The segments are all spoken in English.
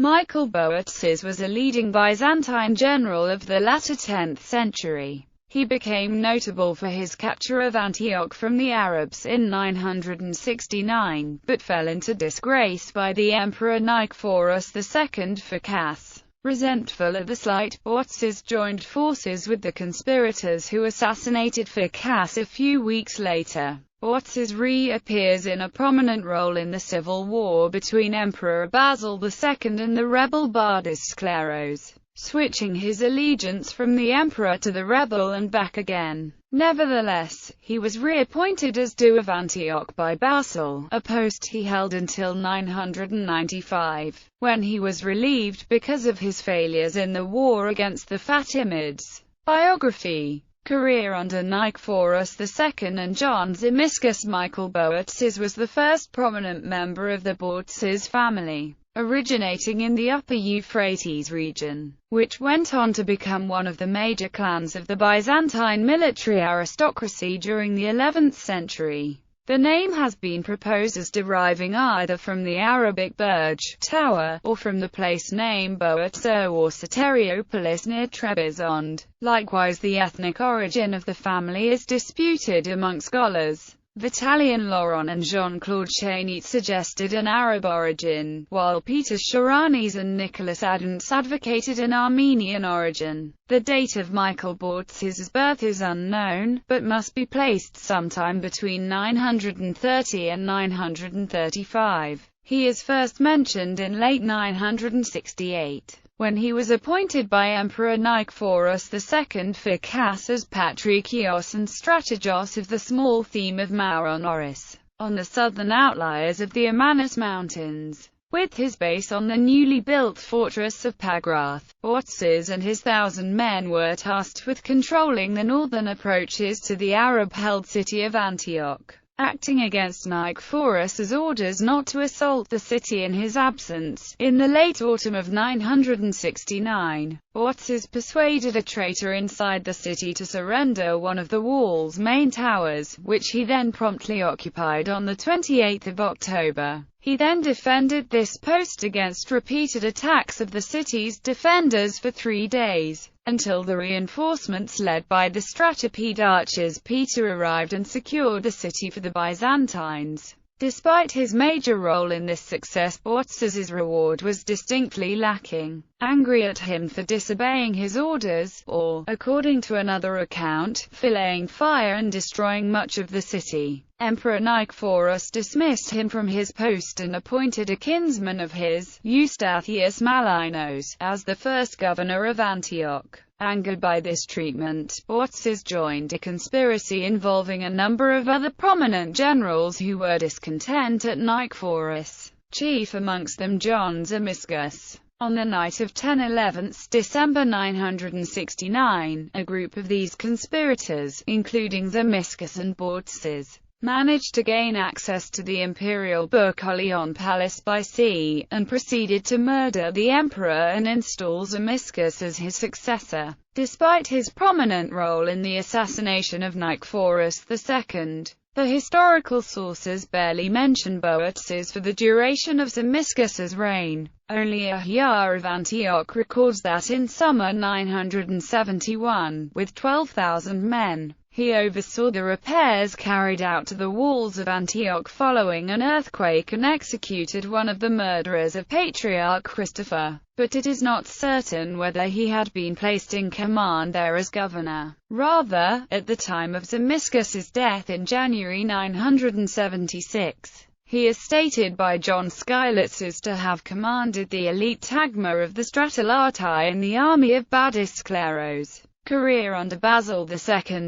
Michael Bourtzes was a leading Byzantine general of the latter 10th century. He became notable for his capture of Antioch from the Arabs in 969, but fell into disgrace by the Emperor Nicephorus II Phocas. Resentful of the slight, Bourtzes joined forces with the conspirators who assassinated Phocas a few weeks later. Bourtzes reappears in a prominent role in the civil war between Emperor Basil II and the rebel Bourtzes, switching his allegiance from the emperor to the rebel and back again. Nevertheless, he was reappointed as Duke of Antioch by Basil, a post he held until 995, when he was relieved because of his failures in the war against the Fatimids. Biography. Career under Nicephorus II and John Zimisces. Michael Bourtzes was the first prominent member of the Bourtzes family, originating in the Upper Euphrates region, which went on to become one of the major clans of the Byzantine military aristocracy during the 11th century. The name has been proposed as deriving either from the Arabic Burj, tower, or from the place name Bourtzes or Soteriopolis near Trebizond. Likewise, the ethnic origin of the family is disputed among scholars. Vitalian Laurent and Jean-Claude Cheniet suggested an Arab origin, while Peter Sharanis and Nicholas Adams advocated an Armenian origin. The date of Michael Bourtzes' birth is unknown, but must be placed sometime between 930 and 935. He is first mentioned in late 968. When he was appointed by Emperor Nicephorus II Phocas as Patrikios and Strategos of the small theme of Mauronoris, on the southern outliers of the Amanus Mountains. With his base on the newly built fortress of Pagrath, Bourtzes and his 1,000 men were tasked with controlling the northern approaches to the Arab-held city of Antioch. Acting against Nicephorus's orders not to assault the city in his absence, in the late autumn of 969, Bourtzes persuaded a traitor inside the city to surrender one of the wall's main towers, which he then promptly occupied on the 28th of October. He then defended this post against repeated attacks of the city's defenders for 3 days, until the reinforcements led by the Stratopede archers Peter arrived and secured the city for the Byzantines. Despite his major role in this success, Bourtzes' reward was distinctly lacking. Angry at him for disobeying his orders, or, according to another account, for laying fire and destroying much of the city, Emperor Nicephorus dismissed him from his post and appointed a kinsman of his, Eustathius Malinos, as the first governor of Antioch. Angered by this treatment, Bourtzes joined a conspiracy involving a number of other prominent generals who were discontent at Nicephorus, chief amongst them John Zimisces. On the night of 10/11 December 969, a group of these conspirators, including Zimisces and Bourtzes, managed to gain access to the imperial Boukoleon palace by sea, and proceeded to murder the emperor and install Zimisces as his successor. Despite his prominent role in the assassination of Nicephorus II, the historical sources barely mention Bourtzes for the duration of Zimisces' reign. Only Ahya of Antioch records that in summer 971, with 12,000 men, he oversaw the repairs carried out to the walls of Antioch following an earthquake and executed one of the murderers of Patriarch Christopher, but it is not certain whether he had been placed in command there as governor. Rather, at the time of Zimisces' death in January 976, he is stated by John Skylitzes to have commanded the elite tagma of the Stratolartai in the army of Bourtzes. Career under Basil II.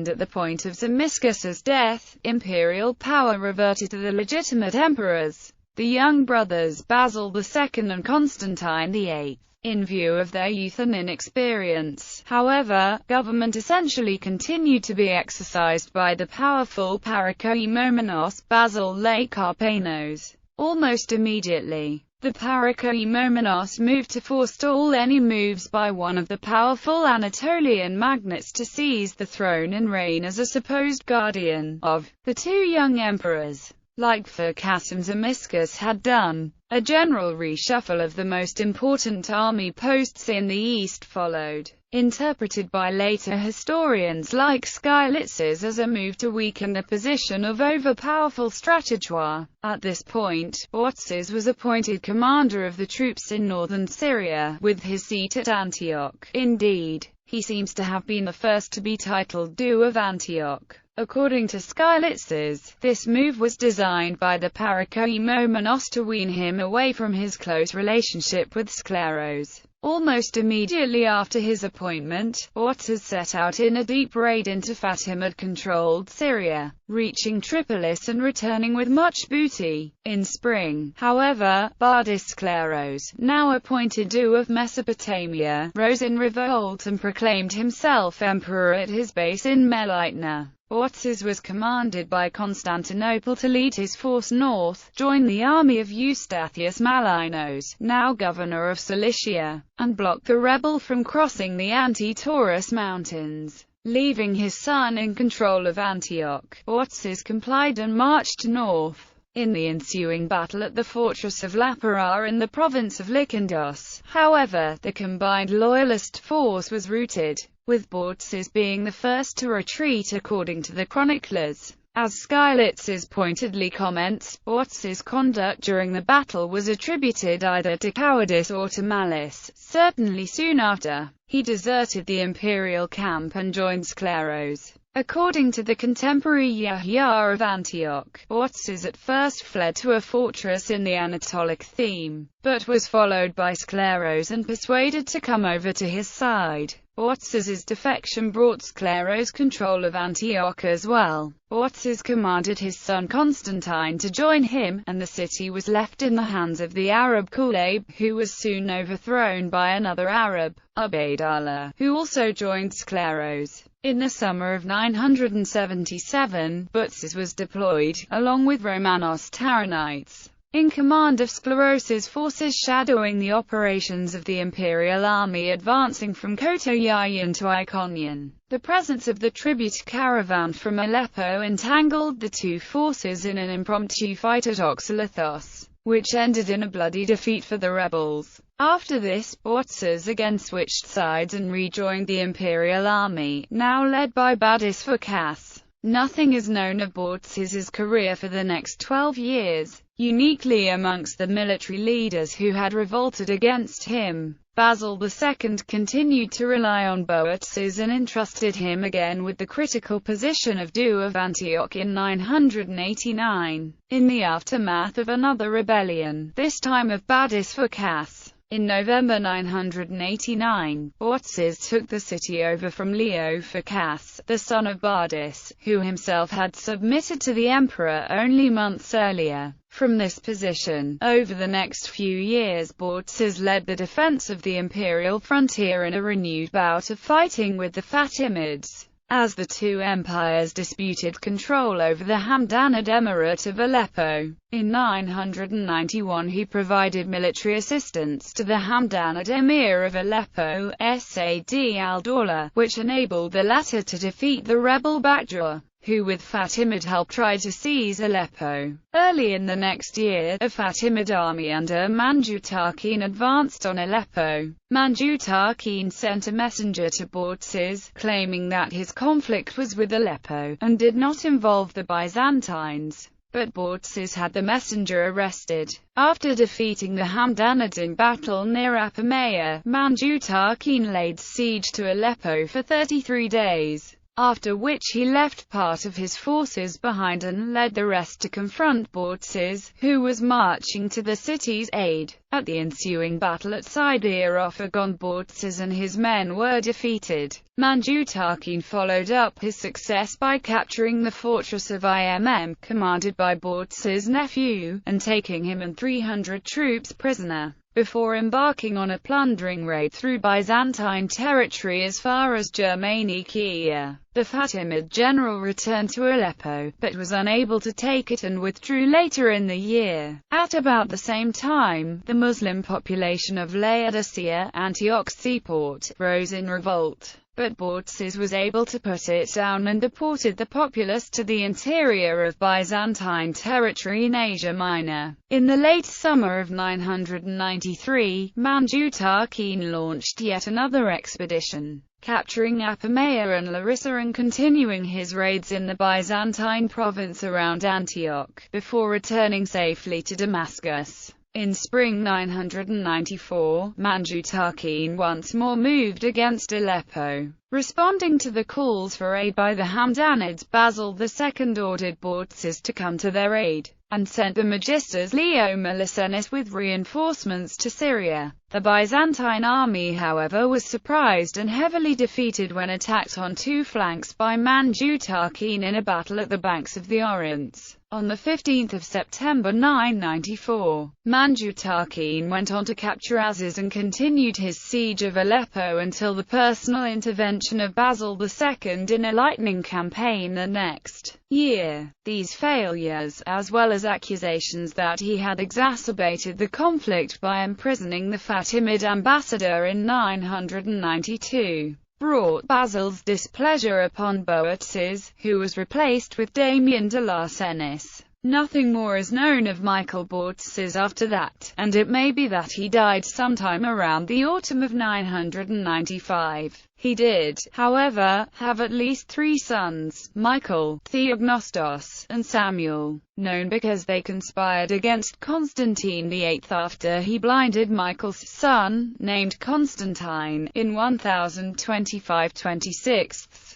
At the point of Zimisces' death, imperial power reverted to the legitimate emperors, the young brothers Basil II and Constantine VIII. In view of their youth and inexperience, however, government essentially continued to be exercised by the powerful Parakoimomenos Basil Karpanos. Almost immediately, the Parakoimomenos moved to forestall any moves by one of the powerful Anatolian magnates to seize the throne and reign as a supposed guardian of the two young emperors. Like Phocas and Zimisces had done, A general reshuffle of the most important army posts in the east followed, interpreted by later historians like Skylitzes as a move to weaken the position of overpowerful Stratageois. At this point, Bourtzes was appointed commander of the troops in northern Syria, with his seat at Antioch. Indeed, he seems to have been the first to be titled Duke of Antioch. According to Skylitzes, this move was designed by the Parakoimomenos to wean him away from his close relationship with Scleros. Almost immediately after his appointment, Bourtzes set out in a deep raid into Fatimid-controlled Syria, reaching Tripolis and returning with much booty. In spring, however, Bardis Scleros, now appointed Duke of Mesopotamia, rose in revolt and proclaimed himself emperor at his base in Melitna. Bourtzes was commanded by Constantinople to lead his force north, join the army of Eustathius Malinos, now governor of Cilicia, and block the rebel from crossing the Anti-Taurus mountains. Leaving his son in control of Antioch, Bourtzes complied and marched north. In the ensuing battle at the fortress of Lapara in the province of Lykandos, however, the combined loyalist force was routed, with Bourtzes being the first to retreat according to the chroniclers. As Skylitzes pointedly comments, Bourtzes' conduct during the battle was attributed either to cowardice or to malice. Certainly soon after, he deserted the imperial camp and joined Scleros. According to the contemporary Yahya of Antioch, Bourtzes at first fled to a fortress in the Anatolic theme, but was followed by Scleros and persuaded to come over to his side. Bourtzes' defection brought Scleros control of Antioch as well. Bourtzes commanded his son Constantine to join him, and the city was left in the hands of the Arab Kulayb, who was soon overthrown by another Arab, Ubaydallah, who also joined Scleros. In the summer of 977, Bourtzes was deployed, along with Romanos Taranites, in command of Scleros's forces shadowing the operations of the imperial army advancing from Kotoyayan to Iconium. The presence of the tribute caravan from Aleppo entangled the two forces in an impromptu fight at Oxolithos, which ended in a bloody defeat for the rebels. After this, Bourtzes again switched sides and rejoined the imperial army, now led by Badis Phocas. Nothing is known of Bourtzes' career for the next 12 years. Uniquely amongst the military leaders who had revolted against him, Basil II continued to rely on Bourtzes and entrusted him again with the critical position of Duke of Antioch in 989. In the aftermath of another rebellion, this time of Badis Phocas, in November 989, Bourtzes took the city over from Leo Phocas, the son of Bardis, who himself had submitted to the emperor only months earlier. From this position, over the next few years Bourtzes led the defense of the imperial frontier in a renewed bout of fighting with the Fatimids, as the two empires disputed control over the Hamdanid Emirate of Aleppo. In 991 he provided military assistance to the Hamdanid Emir of Aleppo, Saad al-Dawla, which enabled the latter to defeat the rebel Bakjur, who with Fatimid help tried to seize Aleppo. Early in the next year, a Fatimid army under Manjutakin advanced on Aleppo. Manjutakin sent a messenger to Bourtzes, claiming that his conflict was with Aleppo, and did not involve the Byzantines. But Bourtzes had the messenger arrested. After defeating the Hamdanids in battle near Apamea, Manjutakin laid siege to Aleppo for 33 days. After which he left part of his forces behind and led the rest to confront Bourtzes, who was marching to the city's aid. At the ensuing battle at Siderophagond, Bourtzes and his men were defeated. Manjutakin followed up his success by capturing the fortress of Imm, commanded by Bourtzes' nephew, and taking him and 300 troops prisoner, before embarking on a plundering raid through Byzantine territory as far as Germanikia. The Fatimid general returned to Aleppo, but was unable to take it and withdrew later in the year. At about the same time, the Muslim population of Laodicea, Antioch's seaport, rose in revolt. but Bourtzes was able to put it down and deported the populace to the interior of Byzantine territory in Asia Minor. In the late summer of 993, Manjutakin launched yet another expedition, capturing Apamea and Larissa and continuing his raids in the Byzantine province around Antioch, before returning safely to Damascus. In spring 994, Manjutakin once more moved against Aleppo. Responding to the calls for aid by the Hamdanids, Basil II ordered Bourtzes to come to their aid, and sent the magisters Leo Melissenus with reinforcements to Syria. The Byzantine army, however, was surprised and heavily defeated when attacked on two flanks by Manjutakin in a battle at the banks of the Orontes. On 15 September 994, Manjutakin went on to capture Aziz and continued his siege of Aleppo until the personal intervention of Basil II in a lightning campaign the next year. These failures, as well as accusations that he had exacerbated the conflict by imprisoning the Fatimid ambassador in 992, brought Basil's displeasure upon Bourtzes, who was replaced with Damian de Larsenis. Nothing more is known of Michael Bourtzes after that, and it may be that he died sometime around the autumn of 995. He did, however, have at least 3 sons, Michael, Theognostos, and Samuel, known because they conspired against Constantine VIII after he blinded Michael's son, named Constantine, in 1025-26.